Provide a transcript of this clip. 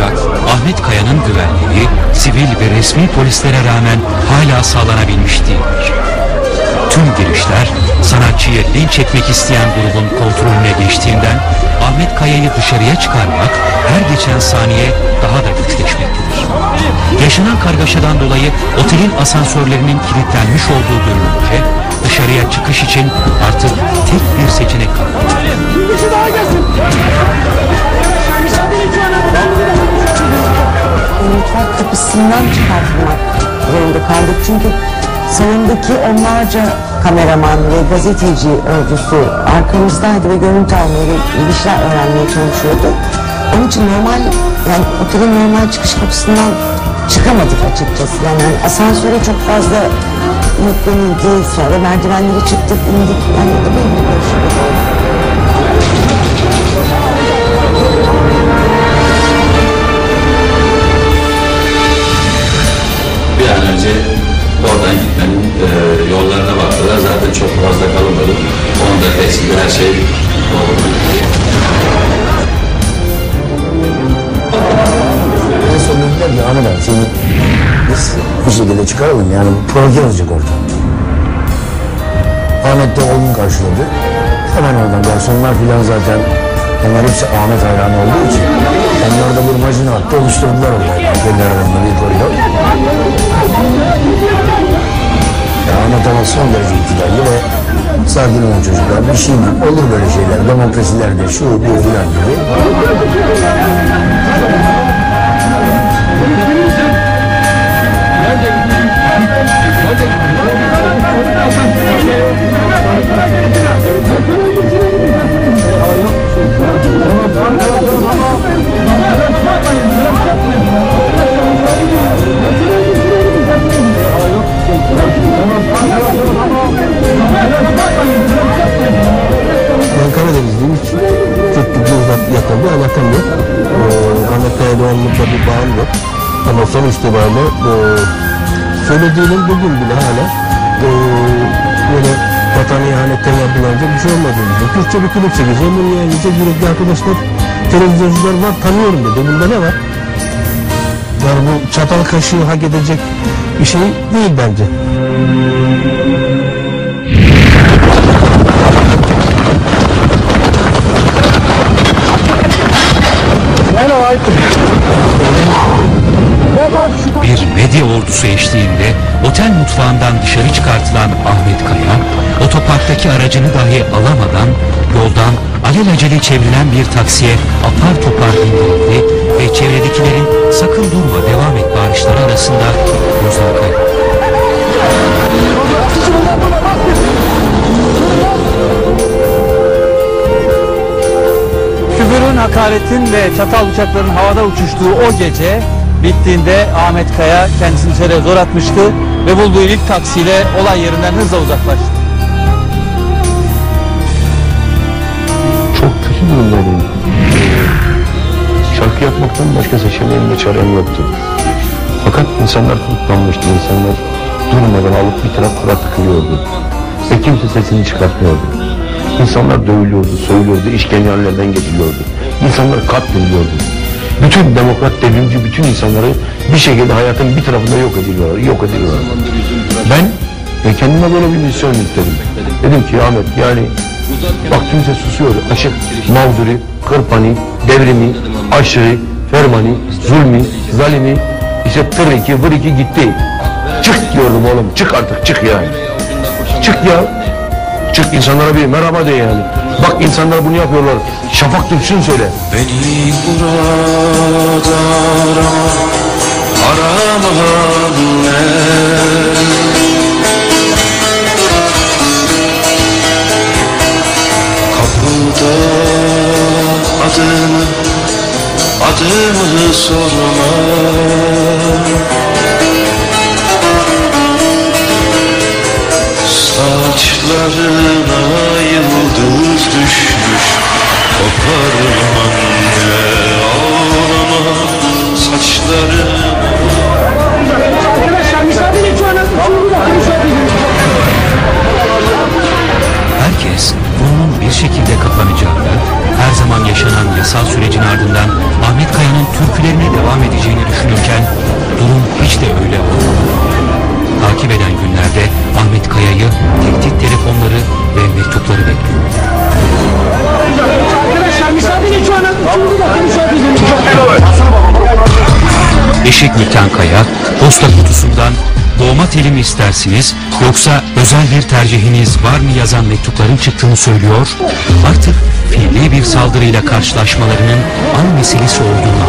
Ancak Ahmet Kaya'nın güvenliği sivil ve resmi polislere rağmen hala sağlanabilmiş değildir. Tüm girişler sanatçıyı linç etmek isteyen grubun kontrolüne geçtiğinden Ahmet Kaya'yı dışarıya çıkarmak her geçen saniye daha da güçleşmektedir. Yaşanan kargaşadan dolayı otelin asansörlerinin kilitlenmiş olduğu görülünce dışarıya çıkış için artık tek bir seçenek kaldı. Mutfak kapısından çıkartmak zorunda kaldık çünkü salondaki onlarca kameraman ve gazeteci ordusu arkamızdaydı ve görüntü almaya ve bir şeyler öğrenmeye çalışıyordu. Onun için yani otelin normal çıkış kapısından çıkamadık açıkçası. Yani asansöre çok fazla yüklenildi, sonra merdivenleri çıktık, indik. Yani o da böyle bir şey oldu. Bir an önce oradan gitmenin yollarına baktılar. Zaten çok fazla kalamadım. 10 dakika içinde her şey oldu. En son dediler ki Ahmet abi seni biz bir şekilde çıkaralım yani proje olacak orada. Ahmet de oğlum karşıladı. Hemen oradan garsonlar filan zaten onlar hepsi Ahmet hayranı olduğu için yani orada bir majina attı oluşturdular orada. Kendi aralarında bir koridor. Ahmet ama son derece itidalli ve sakin olan çocuklar bir şey olur böyle şeyler demokrasilerde şu bu filan gibi. Ben Karadenizliyim, hiç çok yakın bir alakam yok. Ahmet Kaya Doğanlık'la bir bağım yok. Ama sonuç itibariyle söylediğinin bugün bile hala böyle vatana ihanetten yargılanacak bir şey olmadığını düşünüyorum. Türkçe bir klip çekeceğim, bunu yayınlayacak yürekli arkadaşlar, televizyoncular var, tanıyorum dedi. Bunda ne var? Yani bu çatal kaşığı hak edecek bir şey değil bence. Bir medya ordusu eşliğinde otel mutfağından dışarı çıkartılan Ahmet Kaya, otoparktaki aracını dahi alamadan yoldan alelacele çevrilen bir taksiye apar topar indirildi ve çevredekilerin sakın durma devam et bağırışları arasında gözden kayboldu. Küfürün, hakaretin ve çatal bıçakların havada uçuştuğu o gece bittiğinde Ahmet Kaya kendisini içeri zor atmıştı ve bulduğu ilk taksiyle olay yerinden hızla uzaklaştı. Çok kötü durumdaydım. Şarkı yapmaktan başka seçeneğim ve çarem yoktu. Fakat insanlar tutuklanmıştı, insanlar durmadan alıp bir taraf bırakıyordu. Ve kimse sesini çıkartmıyordu. İnsanlar dövülüyordu, soyuluyordu, işkencelerden geçiliyordu. İnsanlar katlediliyordu. Bütün demokrat, devrimci, bütün insanları bir şekilde hayatın bir tarafında yok ediyorlar. Ben kendime böyle bir misyon yükledim. Dedim ki Ahmet yani bak kimse susuyor. Aşık, mağduri, kırpani, devrimi, aşırı, fermani, zulmi, zalimi, işte tır iki, vır iki gitti. Çık diyordum oğlum, çık artık, çık yani. Çık ya. Çık insanlara bir merhaba de yani. Bak insanlar bunu yapıyorlar. Şafak Türk'sün söyle. Beni burada aramadın ne? Kapıda adımı sorma. Saçlarına yıldız düşmüş, koparma anne, ağlama saçlarına. Herkes bunun bir şekilde kapanacağını, her zaman yaşanan yasal sürecin ardından Ahmet Kaya'nın türkülerine derken durum hiç de öyle olmadı. Takip eden günlerde Ahmet Kaya'yı tehdit telefonları ve mektupları bekliyor. Eşek Mükten Kaya, posta kutusundan "Doğma teli mi istersiniz yoksa özel bir tercihiniz var mı?" yazan mektupların çıktığını söylüyor. Artık fiili bir saldırıyla karşılaşmalarının an meselesi olduğunu